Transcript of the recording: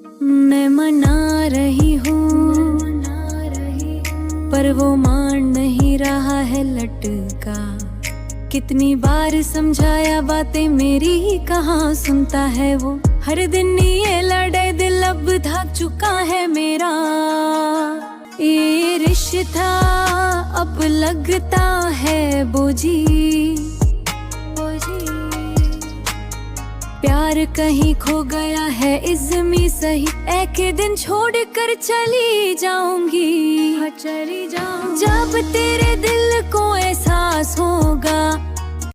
मैं मना रही हूँ पर वो मान नहीं रहा है लटका। कितनी बार समझाया बातें मेरी ही कहाँ सुनता है वो। हर दिन ये लड़े दिल अब थक चुका है मेरा। ये रिश्ता अब लगता है बोझी। प्यार कहीं खो गया है इज़्मी सही। एक दिन छोड़ कर चली जाऊंगी, चली जाऊंगी। जब तेरे दिल को एहसास होगा